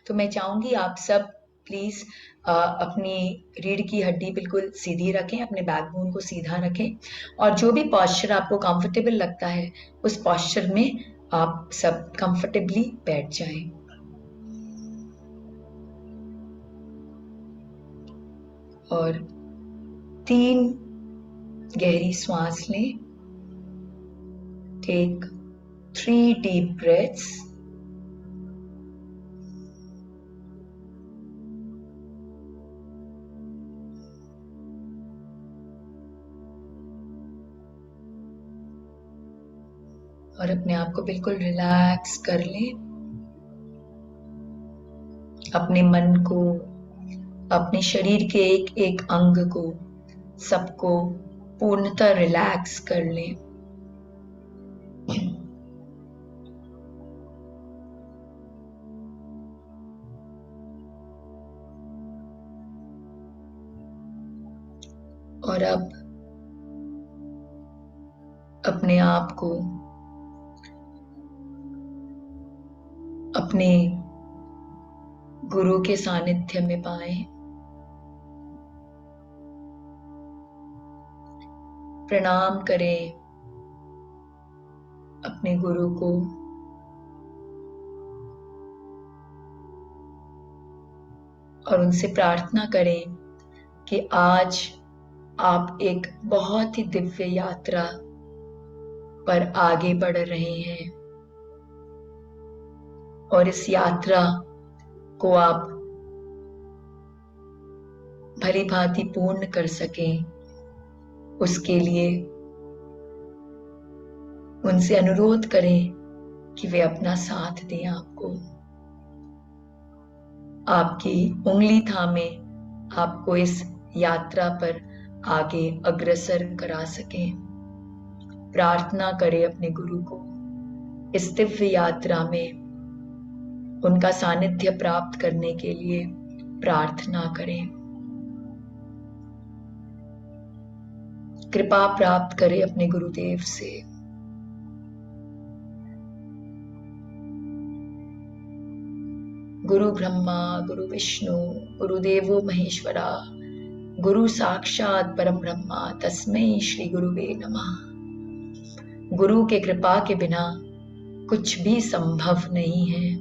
तो मैं चाहूंगी आप सब प्लीज अपनी रीढ़ की हड्डी बिल्कुल सीधी रखें, अपने बैकबोन को सीधा रखें, और जो भी पॉस्चर आपको कंफर्टेबल लगता है उस पॉस्चर में आप सब कंफर्टेबली बैठ जाएं। और 3 गहरी सांस लें। Take 3 deep breaths. और अपने आप को बिल्कुल रिलैक्स कर लें। अपने मन को, अपने शरीर के एक एक अंग को, सबको पूर्णतः रिलैक्स कर लें। और अब अपने आप को अपने गुरु के सानिध्य में पाएं। प्रणाम करें अपने गुरु को। और उनसे प्रार्थना करें कि आज आप एक बहुत ही दिव्य यात्रा पर आगे बढ़ रहे हैं, और इस यात्रा को आप भली भांति पूर्ण कर सकें, उसके लिए उनसे अनुरोध करें कि वे अपना साथ दें आपको। आपकी उंगली थामे आपको इस यात्रा पर आगे अग्रसर करा सकें। प्रार्थना करें अपने गुरु को इस दिव्य यात्रा में उनका सानिध्य प्राप्त करने के लिए प्रार्थना करें। कृपा प्राप्त करें अपने गुरुदेव से। गुरु ब्रह्मा गुरु विष्णु गुरुदेवो महेश्वरा, गुरु साक्षात परम ब्रह्मा तस्मै श्री गुरुवे नमः। गुरु के कृपा के बिना कुछ भी संभव नहीं है।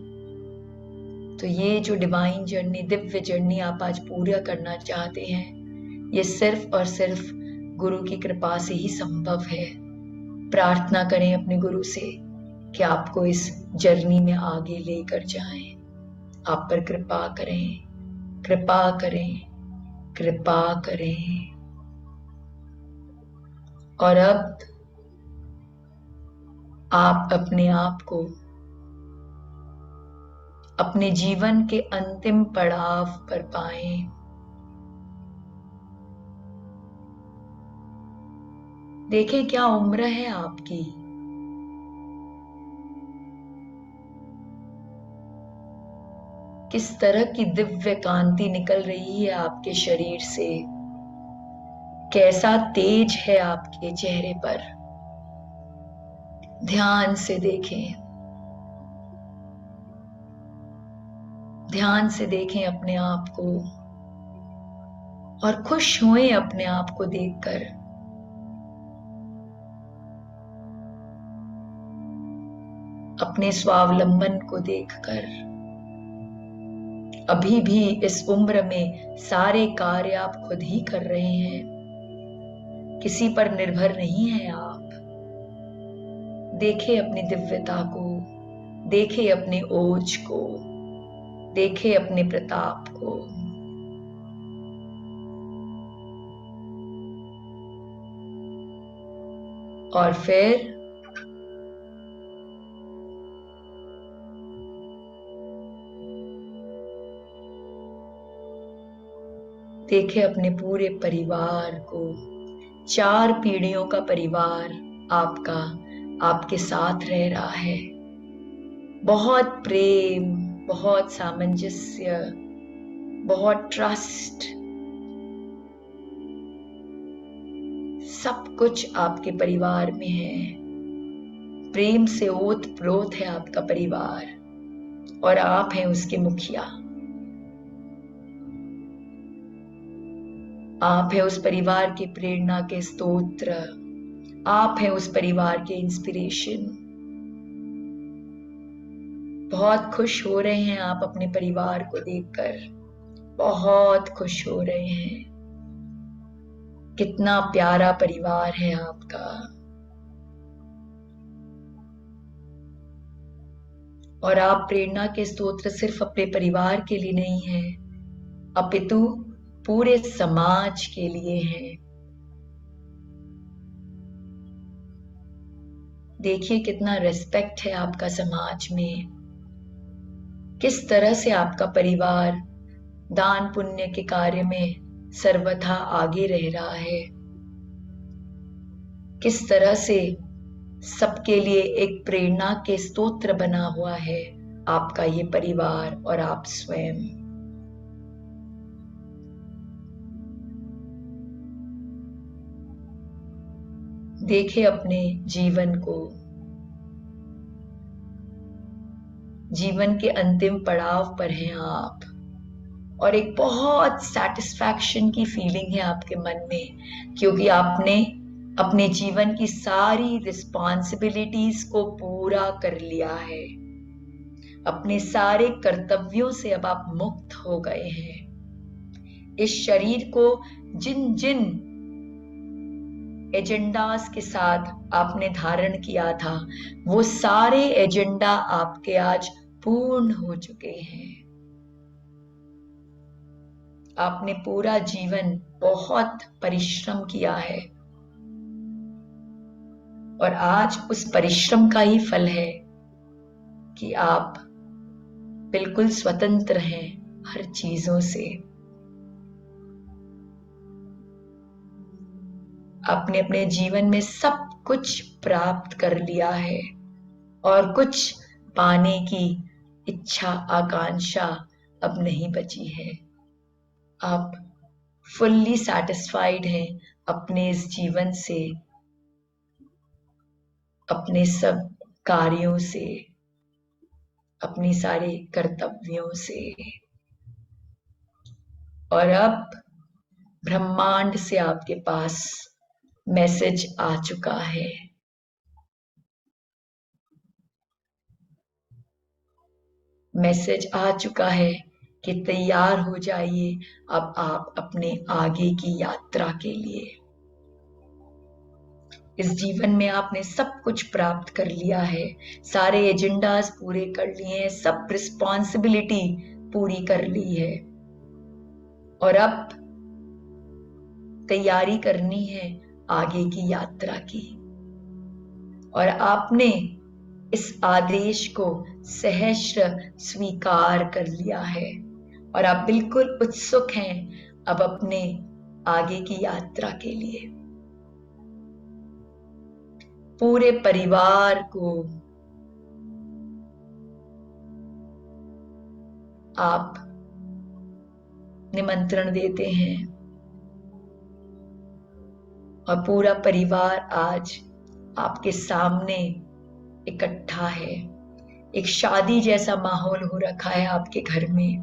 तो ये जो डिवाइन जर्नी, दिव्य जर्नी आप आज पूरा करना चाहते हैं, ये सिर्फ और सिर्फ गुरु की कृपा से ही संभव है। प्रार्थना करें अपने गुरु से कि आपको इस जर्नी में आगे लेकर जाएं, आप पर कृपा करें, कृपा करें, कृपा करें। और अब आप अपने आप को अपने जीवन के अंतिम पड़ाव पर पाएं। देखें क्या उम्र है आपकी। किस तरह की दिव्य कांति निकल रही है आपके शरीर से, कैसा तेज है आपके चेहरे पर। ध्यान से देखें, ध्यान से देखें अपने आप को, और खुश होएं अपने आप को देखकर। अपने स्वावलंबन को देखकर। अभी भी इस उम्र में सारे कार्य आप खुद ही कर रहे हैं, किसी पर निर्भर नहीं है आप। देखें अपनी दिव्यता को, देखें अपने ओज को, देखें अपने प्रताप को। और फिर देखें अपने पूरे परिवार को। 4 पीढ़ियों का परिवार आपका आपके साथ रह रहा है। बहुत प्रेम, बहुत सामंजस्य, बहुत ट्रस्ट, सब कुछ आपके परिवार में है। प्रेम से ओत प्रोत है आपका परिवार। और आप हैं उसके मुखिया। आप हैं उस परिवार के प्रेरणा के स्तोत्र, आप हैं उस परिवार के इंस्पिरेशन। बहुत खुश हो रहे हैं आप अपने परिवार को देखकर, बहुत खुश हो रहे हैं। कितना प्यारा परिवार है आपका। और आप प्रेरणा के स्तोत्र सिर्फ अपने परिवार के लिए नहीं है, अपितु पूरे समाज के लिए हैं। देखिए कितना रिस्पेक्ट है आपका समाज में, किस तरह से आपका परिवार दान पुण्य के कार्य में सर्वथा आगे रह रहा है, किस तरह से सबके लिए एक प्रेरणा के स्तोत्र बना हुआ है आपका ये परिवार और आप स्वयं। देखें अपने जीवन को, जीवन के अंतिम पड़ाव पर हैं आप, और एक बहुत सैटिस्फैक्शन की फीलिंग है आपके मन में, क्योंकि आपने अपने जीवन की सारी रिस्पॉन्सिबिलिटीज को पूरा कर लिया है। अपने सारे कर्तव्यों से अब आप मुक्त हो गए हैं। इस शरीर को जिन जिन एजेंडास के साथ आपने धारण किया था, वो सारे एजेंडा आपके आज पूर्ण हो चुके हैं। आपने पूरा जीवन बहुत परिश्रम किया है, और आज उस परिश्रम का ही फल है कि आप बिल्कुल स्वतंत्र हैं हर चीजों से। आपने अपने जीवन में सब कुछ प्राप्त कर लिया है, और कुछ पाने की इच्छा आकांक्षा अब नहीं बची है। आप फुल्ली सैटिस्फाइड हैं अपने इस जीवन से, अपने सब कार्यों से, अपनी सारे कर्तव्यों से। और अब ब्रह्मांड से आपके पास मैसेज आ चुका है। मैसेज आ चुका है कि तैयार हो जाइए अब आप अपने आगे की यात्रा के लिए। इस जीवन में आपने सब कुछ प्राप्त कर लिया है, सारे एजेंडास पूरे कर लिए हैं, सब रिस्पॉन्सिबिलिटी पूरी कर ली है, और अब तैयारी करनी है आगे की यात्रा की। और आपने इस आदेश को सहर्ष स्वीकार कर लिया है, और आप बिल्कुल उत्सुक हैं अब अपने आगे की यात्रा के लिए। पूरे परिवार को आप निमंत्रण देते हैं, और पूरा परिवार आज आपके सामने इकट्ठा है। एक शादी जैसा माहौल हो रखा है आपके घर में।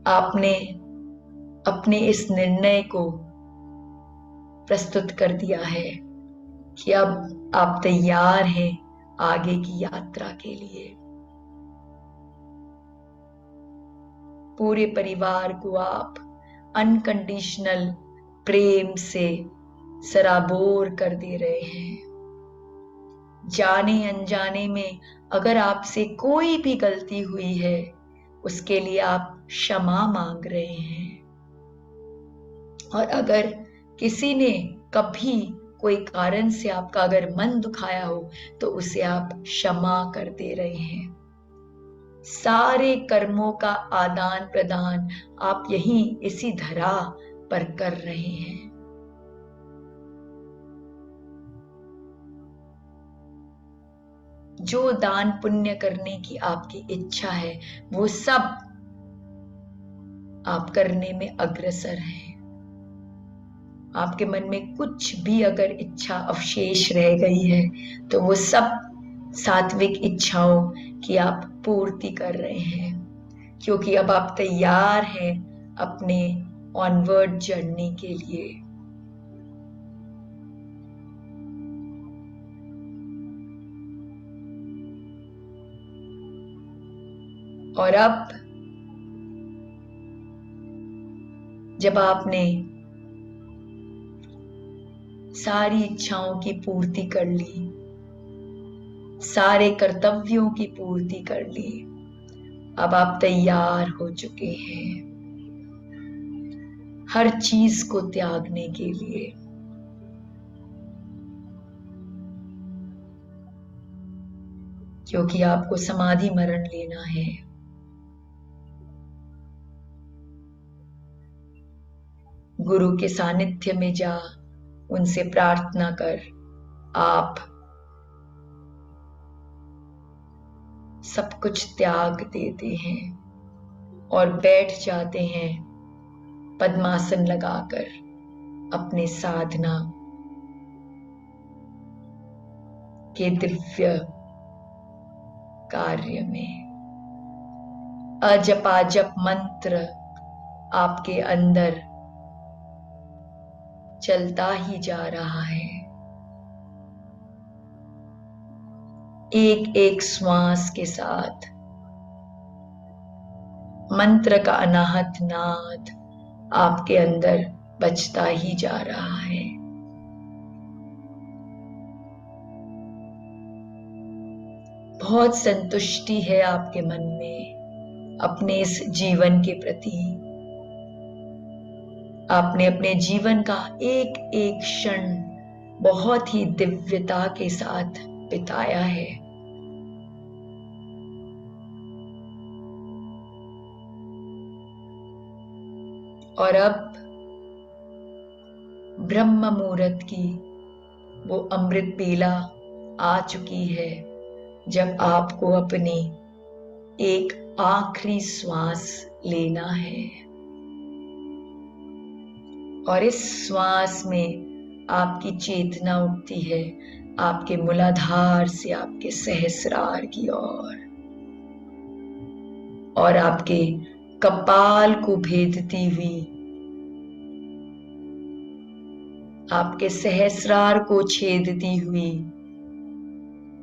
आपने अपने इस निर्णय को प्रस्तुत कर दिया है कि अब आप तैयार हैं आगे की यात्रा के लिए। पूरे परिवार को आप अनकंडीशनल प्रेम से सराबोर कर दे रहे हैं। जाने अनजाने में अगर आपसे कोई भी गलती हुई है, उसके लिए आप क्षमा मांग रहे हैं। और अगर किसी ने कभी कोई कारण से आपका अगर मन दुखाया हो, तो उसे आप क्षमा कर दे रहे हैं। सारे कर्मों का आदान प्रदान आप यहीं इसी धरा पर कर रहे हैं। जो दान पुण्य करने की आपकी इच्छा है, वो सब आप करने में अग्रसर हैं। आपके मन में कुछ भी अगर इच्छा अवशेष रह गई है, तो वो सब सात्विक इच्छाओं की आप पूर्ति कर रहे हैं, क्योंकि अब आप तैयार हैं अपने ऑनवर्ड जर्नी के लिए। और अब जब आपने सारी इच्छाओं की पूर्ति कर ली, सारे कर्तव्यों की पूर्ति कर ली, अब आप तैयार हो चुके हैं हर चीज को त्यागने के लिए। क्योंकि आपको समाधि मरण लेना है। गुरु के सानिध्य में जा, उनसे प्रार्थना कर, आप सब कुछ त्याग देते हैं और बैठ जाते हैं पद्मासन लगाकर अपने साधना के दिव्य कार्य में। अजपाजप मंत्र आपके अंदर चलता ही जा रहा है। एक एक श्वास के साथ मंत्र का अनाहत नाद आपके अंदर बजता ही जा रहा है। बहुत संतुष्टि है आपके मन में अपने इस जीवन के प्रति। आपने अपने जीवन का एक एक क्षण बहुत ही दिव्यता के साथ बिताया है। और अब ब्रह्म मुहूर्त की वो अमृत बेला आ चुकी है, जब आपको अपनी एक आखिरी श्वास लेना है। और इस श्वास में आपकी चेतना उठती है आपके मूलाधार से आपके सहस्रार की ओर, और आपके कपाल को भेदती हुई आपके सहस्रार को छेदती हुई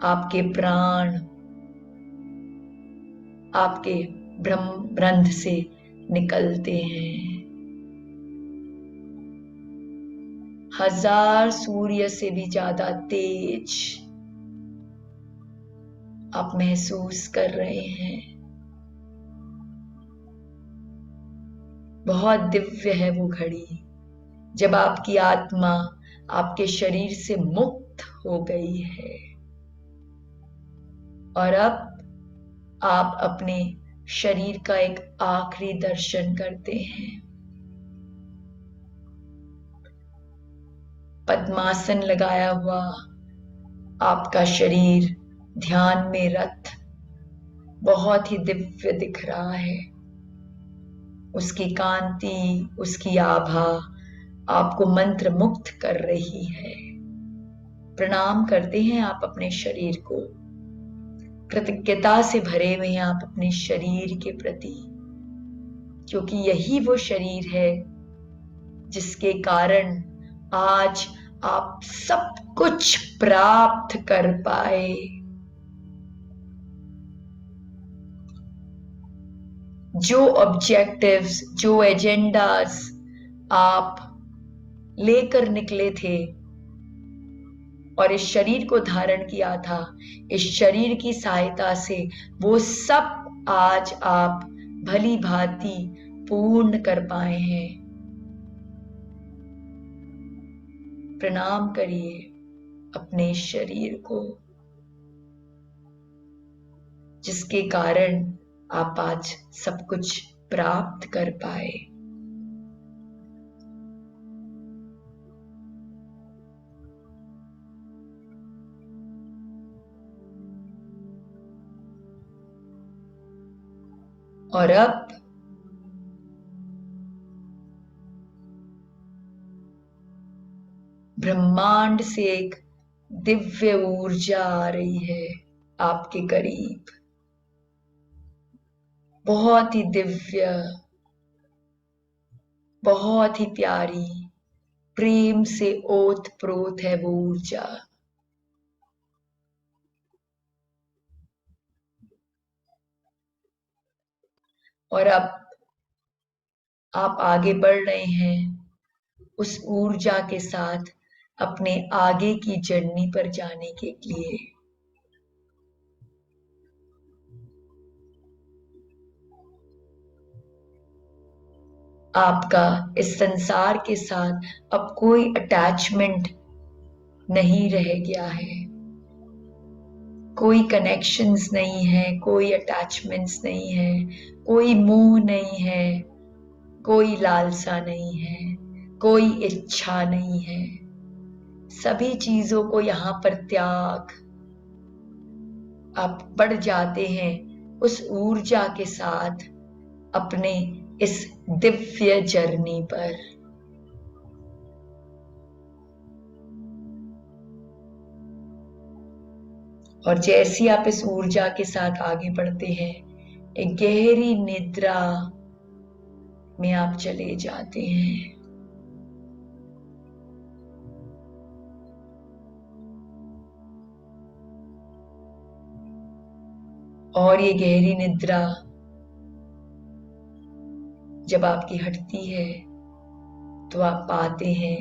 आपके प्राण आपके ब्रह्मरंध्र से निकलते हैं। 1000 सूर्य से भी ज्यादा तेज आप महसूस कर रहे हैं। बहुत दिव्य है वो घड़ी जब आपकी आत्मा आपके शरीर से मुक्त हो गई है, और अब आप अपने शरीर का एक आखिरी दर्शन करते हैं। पद्मासन लगाया हुआ आपका शरीर ध्यान में रत बहुत ही दिव्य दिख रहा है। उसकी कांति, उसकी आभा आपको मंत्र मुक्त कर रही है। प्रणाम करते हैं आप अपने शरीर को, कृतज्ञता से भरे हुए हैं आप अपने शरीर के प्रति, क्योंकि यही वो शरीर है जिसके कारण आज आप सब कुछ प्राप्त कर पाए। जो ऑब्जेक्टिव्स, जो एजेंडास आप लेकर निकले थे और इस शरीर को धारण किया था, इस शरीर की सहायता से वो सब आज आप भली भांति पूर्ण कर पाए हैं। प्रणाम करिए अपने शरीर को, जिसके कारण आप आज सब कुछ प्राप्त कर पाए। और अब ब्रह्मांड से एक दिव्य ऊर्जा आ रही है। आपके करीब, बहुत ही दिव्य, बहुत ही प्यारी, प्रेम से ओत प्रोत है वो ऊर्जा। और अब आप आगे बढ़ रहे हैं उस ऊर्जा के साथ अपने आगे की जर्नी पर जाने के लिए। आपका इस संसार के साथ अब कोई अटैचमेंट नहीं रह गया है, कोई कनेक्शंस नहीं है, कोई अटैचमेंट्स नहीं है, कोई मोह नहीं है, कोई लालसा नहीं है, कोई इच्छा नहीं है। सभी चीजों को यहाँ पर त्याग आप बढ़ जाते हैं उस ऊर्जा के साथ अपने इस दिव्य जर्नी पर। और जैसे आप इस ऊर्जा के साथ आगे बढ़ते हैं, एक गहरी निद्रा में आप चले जाते हैं। और ये गहरी निद्रा जब आपकी हटती है तो आप पाते हैं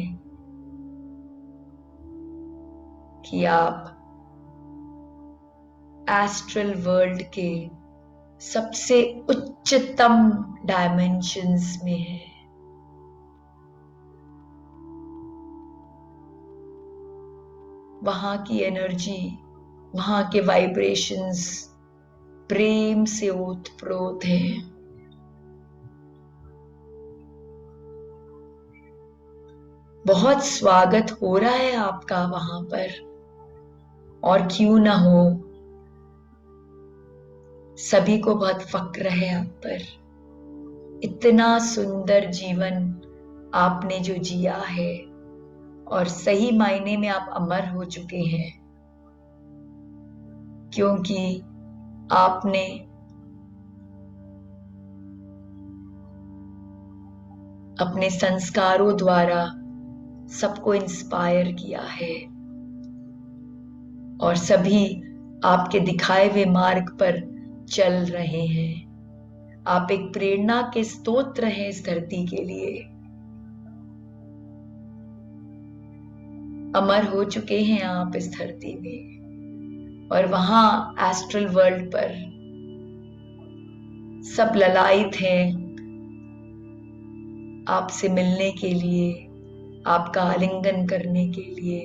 कि आप एस्ट्रल वर्ल्ड के सबसे उच्चतम डायमेंशंस में है। वहां की एनर्जी, वहां के वाइब्रेशंस प्रेम से ओतप्रोत हैं। बहुत स्वागत हो रहा है आपका वहां पर, और क्यों ना हो, सभी को बहुत फक्र है आप पर। इतना सुंदर जीवन आपने जो जिया है, और सही मायने में आप अमर हो चुके हैं, क्योंकि आपने अपने संस्कारों द्वारा सबको इंस्पायर किया है, और सभी आपके दिखाए हुए मार्ग पर चल रहे हैं। आप एक प्रेरणा के स्तोत्र हैं इस धरती के लिए। अमर हो चुके हैं आप इस धरती में, और वहां एस्ट्रल वर्ल्ड पर सब ललायित हैं आपसे मिलने के लिए, आपका आलिंगन करने के लिए।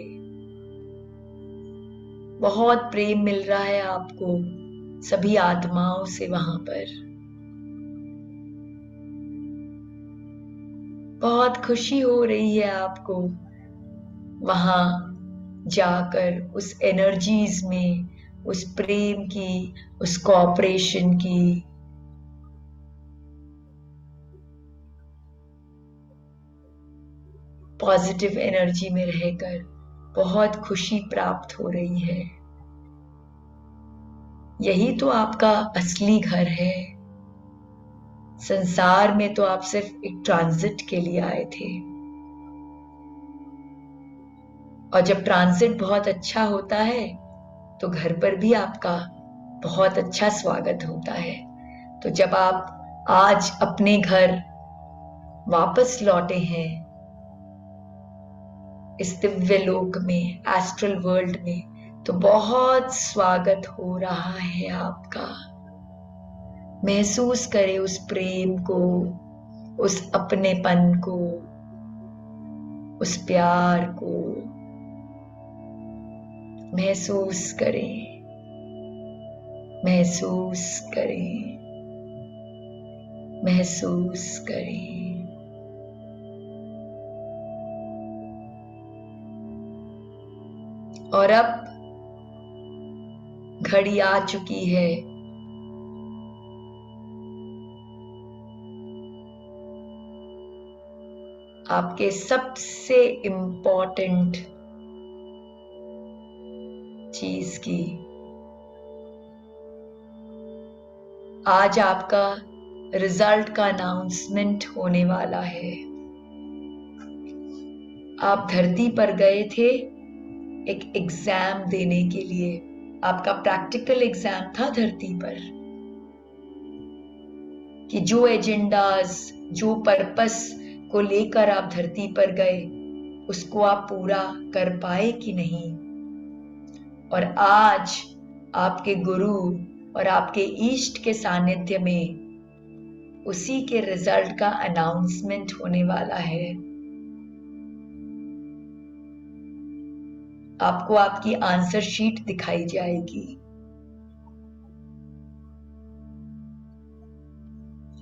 बहुत प्रेम मिल रहा है आपको सभी आत्माओं से वहां पर। बहुत खुशी हो रही है आपको वहां जाकर उस एनर्जीज में, उस प्रेम की, उस कोऑपरेशन की। पॉजिटिव एनर्जी में रहकर बहुत खुशी प्राप्त हो रही है। यही तो आपका असली घर है। संसार में तो आप सिर्फ एक ट्रांजिट के लिए आए थे, और जब ट्रांजिट बहुत अच्छा होता है तो घर पर भी आपका बहुत अच्छा स्वागत होता है। तो जब आप आज अपने घर वापस लौटे हैं इस दिव्य लोक में, एस्ट्रल वर्ल्ड में, तो बहुत स्वागत हो रहा है आपका। महसूस करें उस प्रेम को, उस अपनेपन को, उस प्यार को महसूस करें, महसूस करें, महसूस करें। और अब घड़ी आ चुकी है आपके सबसे इम्पोर्टेंट चीज की, आज आपका रिजल्ट का अनाउंसमेंट होने वाला है। आप धरती पर गए थे एक एग्जाम देने के लिए। आपका प्रैक्टिकल एग्जाम था धरती पर, कि जो एजेंडाज, जो पर्पस को लेकर आप धरती पर गए उसको आप पूरा कर पाए कि नहीं। और आज आपके गुरु और आपके ईष्ट के सानिध्य में उसी के रिजल्ट का अनाउंसमेंट होने वाला है। आपको आपकी आंसर शीट दिखाई जाएगी।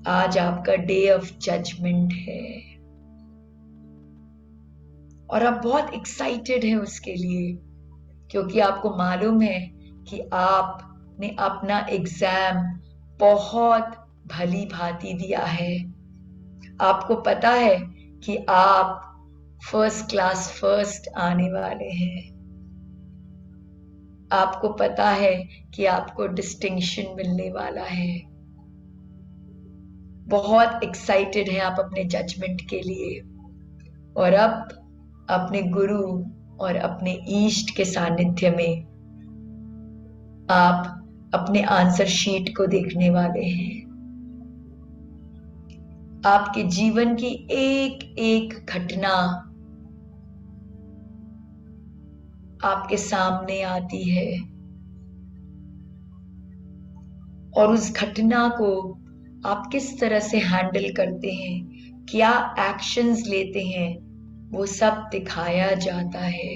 आज आपका डे ऑफ जजमेंट है और आप बहुत एक्साइटेड हैं उसके लिए, क्योंकि आपको मालूम है कि आपने अपना एग्जाम बहुत भली भांति दिया है। आपको पता है कि आप फर्स्ट क्लास फर्स्ट आने वाले हैं। आपको पता है कि आपको डिस्टिंक्शन मिलने वाला है। बहुत एक्साइटेड हैं आप अपने जजमेंट के लिए। और अब अपने गुरु और अपने ईष्ट के सानिध्य में आप अपने आंसर शीट को देखने वाले हैं। आपके जीवन की एक एक घटना आपके सामने आती है और उस घटना को आप किस तरह से हैंडल करते हैं, क्या एक्शंस लेते हैं, वो सब दिखाया जाता है।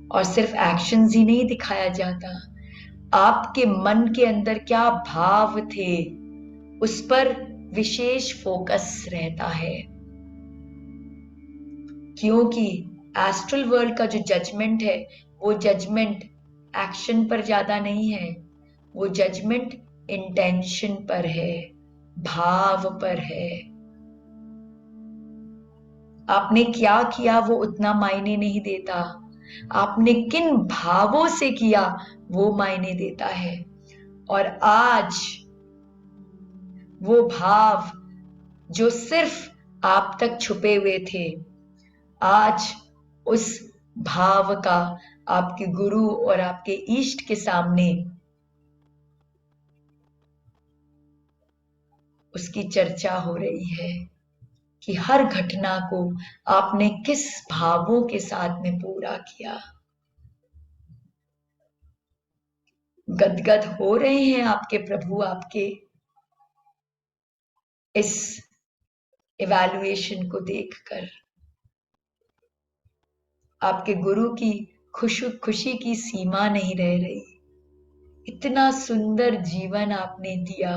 और सिर्फ एक्शंस ही नहीं दिखाया जाता, आपके मन के अंदर क्या भाव थे उस पर विशेष फोकस रहता है। क्योंकि एस्ट्रल वर्ल्ड का जो जजमेंट है वो जजमेंट एक्शन पर ज्यादा नहीं है, वो जजमेंट इंटेंशन पर है, भाव पर है। आपने क्या किया वो उतना मायने नहीं देता, आपने किन भावों से किया वो मायने देता है। और आज वो भाव जो सिर्फ आप तक छुपे हुए थे, आज उस भाव का आपके गुरु और आपके ईष्ट के सामने उसकी चर्चा हो रही है कि हर घटना को आपने किस भावों के साथ में पूरा किया। गदगद हो रहे हैं आपके प्रभु आपके इस इवैल्यूएशन को देखकर। आपके गुरु की खुशी की सीमा नहीं रह रही। इतना सुंदर जीवन आपने दिया।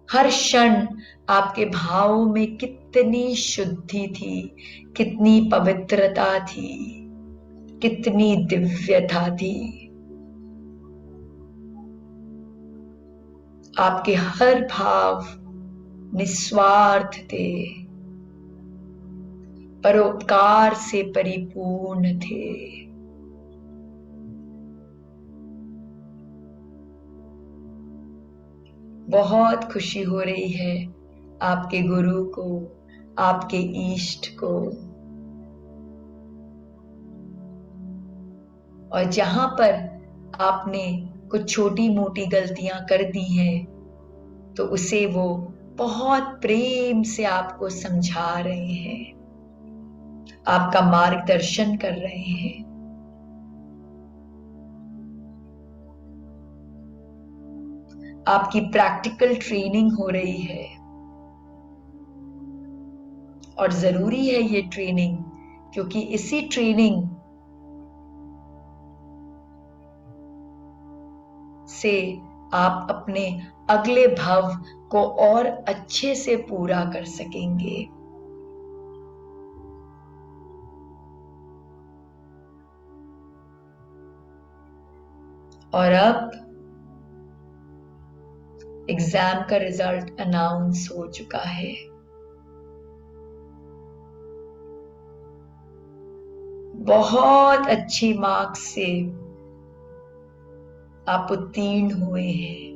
हर क्षण आपके भावों में कितनी शुद्धि थी, कितनी पवित्रता थी, कितनी दिव्यता थी। आपके हर भाव निस्वार्थ थे, परोपकार से परिपूर्ण थे। बहुत खुशी हो रही है आपके गुरु को, आपके ईष्ट को। और जहां पर आपने कुछ छोटी मोटी गलतियां कर दी हैं तो उसे वो बहुत प्रेम से आपको समझा रहे हैं, आपका मार्गदर्शन कर रहे हैं। आपकी प्रैक्टिकल ट्रेनिंग हो रही है और जरूरी है ये ट्रेनिंग, क्योंकि इसी ट्रेनिंग से आप अपने अगले भव को और अच्छे से पूरा कर सकेंगे। और अब एग्जाम का रिजल्ट अनाउंस हो चुका है। बहुत अच्छी मार्क्स से आप उत्तीर्ण हुए हैं।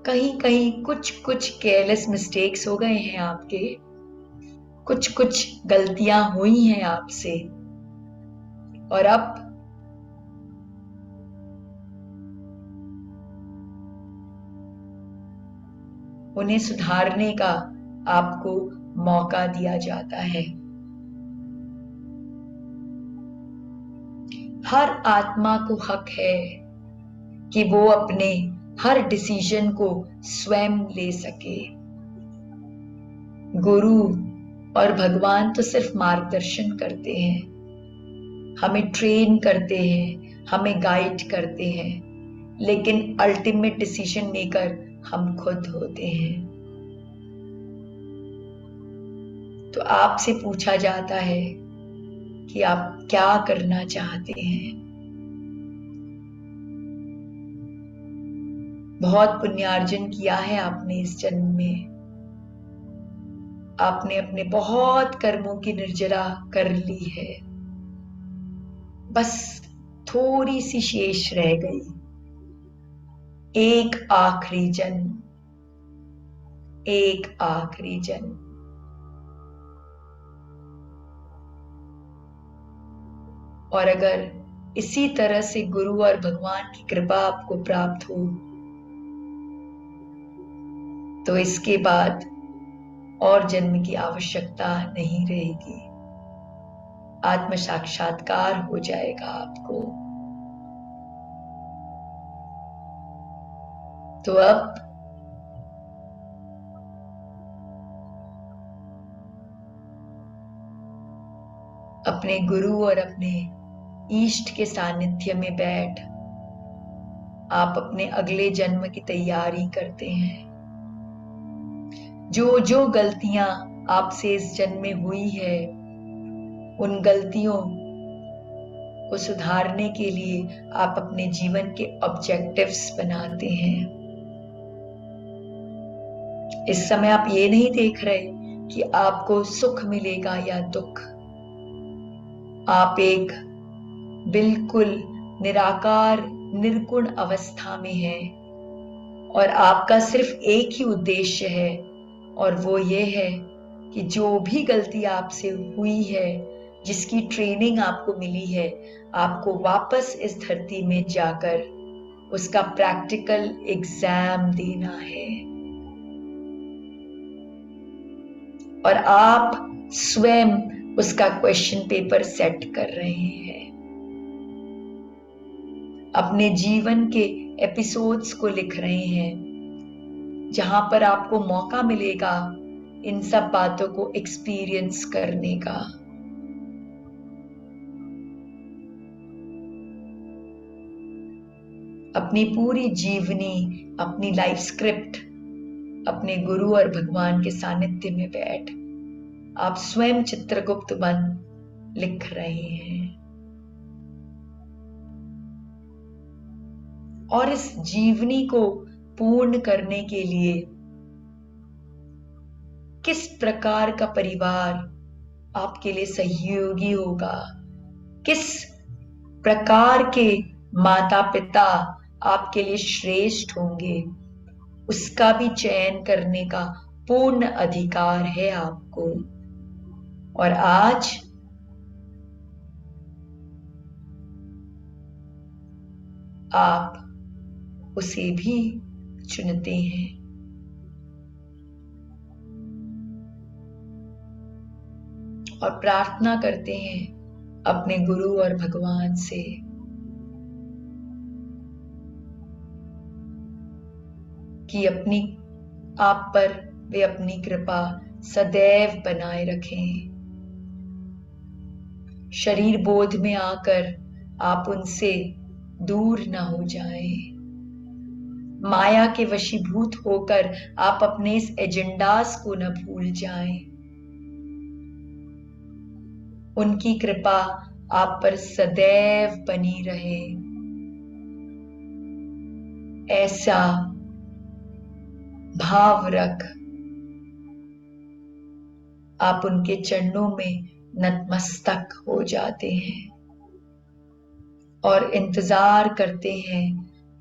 कहीं कहीं कुछ कुछ केयरलेस मिस्टेक्स हो गए हैं आपके, कुछ कुछ गलतियां हुई हैं आपसे, और अब उन्हें सुधारने का आपको मौका दिया जाता है। हर आत्मा को हक है कि वो अपने हर डिसीजन को स्वयं ले सके। गुरु और भगवान तो सिर्फ मार्गदर्शन करते हैं, हमें ट्रेन करते हैं, हमें गाइड करते हैं, लेकिन अल्टीमेट डिसीजन मेकर हम खुद होते हैं। तो आपसे पूछा जाता है कि आप क्या करना चाहते हैं। बहुत पुण्यार्जन किया है आपने इस जन्म में, आपने अपने बहुत कर्मों की निर्जरा कर ली है, बस थोड़ी सी शेष रह गई, एक आखिरी जन्म, एक आखिरी जन्म। और अगर इसी तरह से गुरु और भगवान की कृपा आपको प्राप्त हो तो इसके बाद और जन्म की आवश्यकता नहीं रहेगी, आत्म साक्षात्कार हो जाएगा आपको। तो अब अपने गुरु और अपने इष्ट के सानिध्य में बैठ आप अपने अगले जन्म की तैयारी करते हैं। जो जो गलतियां आपसे इस जन्म में हुई है, उन गलतियों को सुधारने के लिए आप अपने जीवन के ऑब्जेक्टिव्स बनाते हैं। इस समय आप ये नहीं देख रहे कि आपको सुख मिलेगा या दुख। आप एक बिल्कुल निराकार निर्गुण अवस्था में हैं और आपका सिर्फ एक ही उद्देश्य है, और वो ये है कि जो भी गलती आपसे हुई है, जिसकी ट्रेनिंग आपको मिली है, आपको वापस इस धरती में जाकर उसका प्रैक्टिकल एग्जाम देना है। और आप स्वयं उसका क्वेश्चन पेपर सेट कर रहे हैं, अपने जीवन के एपिसोड्स को लिख रहे हैं, जहां पर आपको मौका मिलेगा इन सब बातों को एक्सपीरियंस करने का। अपनी पूरी जीवनी, अपनी लाइफ स्क्रिप्ट अपने गुरु और भगवान के सानिध्य में बैठ आप स्वयं चित्रगुप्त बन लिख रहे हैं। और इस जीवनी को पूर्ण करने के लिए किस प्रकार का परिवार आपके लिए सहयोगी होगा, किस प्रकार के माता पिता आपके लिए श्रेष्ठ होंगे, उसका भी चयन करने का पूर्ण अधिकार है आपको। और आज आप उसे भी चुनते हैं। और प्रार्थना करते हैं अपने गुरु और भगवान से कि अपनी आप पर वे अपनी कृपा सदैव बनाए रखें। शरीर बोध में आकर आप उनसे दूर ना हो जाएं। माया के वशीभूत होकर आप अपने इस एजेंडास को न भूल जाएं। उनकी कृपा आप पर सदैव बनी रहे, ऐसा भाव रख आप उनके चरणों में नतमस्तक हो जाते हैं। और इंतजार करते हैं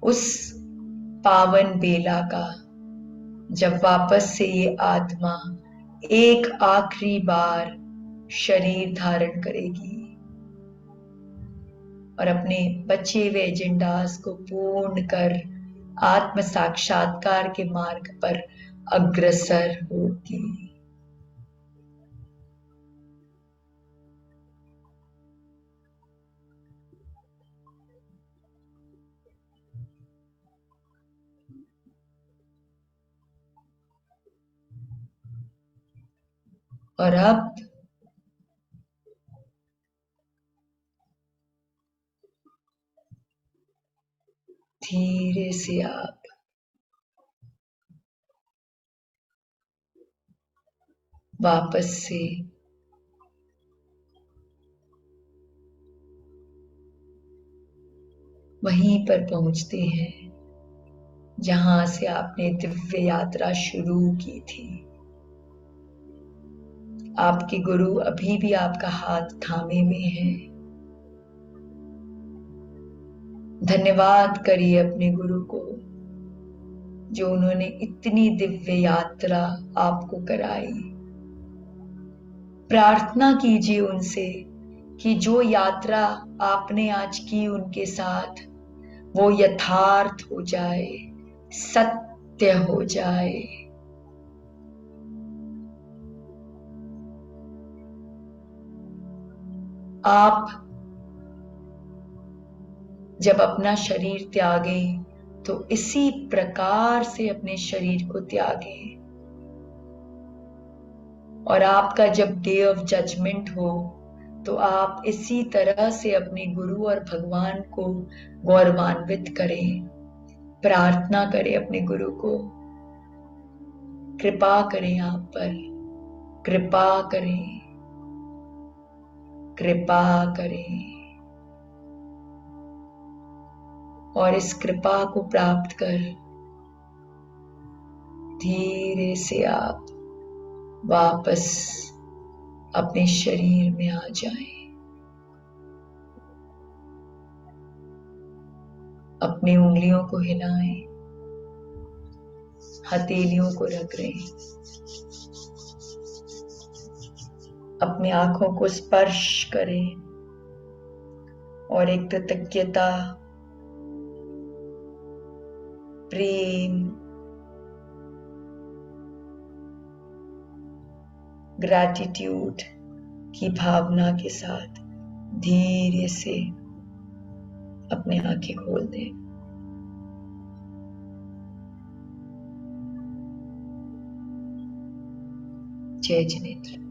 उस पावन बेला का जब वापस से ये आत्मा एक आखिरी बार शरीर धारण करेगी और अपने बचे हुए एजेंडास को पूर्ण कर आत्म साक्षात्कार के मार्ग पर अग्रसर होगी। और अब धीरे से आप वापस से वहीं पर पहुंचते हैं जहां से आपने दिव्य यात्रा शुरू की थी। आपके गुरु अभी भी आपका हाथ थामे हुए हैं। धन्यवाद करिए अपने गुरु को जो उन्होंने इतनी दिव्य यात्रा आपको कराई। प्रार्थना कीजिए उनसे कि जो यात्रा आपने आज की उनके साथ वो यथार्थ हो जाए, सत्य हो जाए। आप जब अपना शरीर त्यागे तो इसी प्रकार से अपने शरीर को त्यागे और आपका जब डे ऑफ जजमेंट हो तो आप इसी तरह से अपने गुरु और भगवान को गौरवान्वित करें। प्रार्थना करें अपने गुरु को, कृपा करें आप पर, कृपा करें, कृपा करें। और इस कृपा को प्राप्त कर धीरे से आप वापस अपने शरीर में आ जाएं। अपनी उंगलियों को हिलाएं, हथेलियों को रगड़ें, अपनी आंखों को स्पर्श करें और एक कृतज्ञता, प्रेम, ग्रैटिट्यूड की भावना के साथ धीरे से अपनी आंखें खोल दें। जय जिनेंद्र।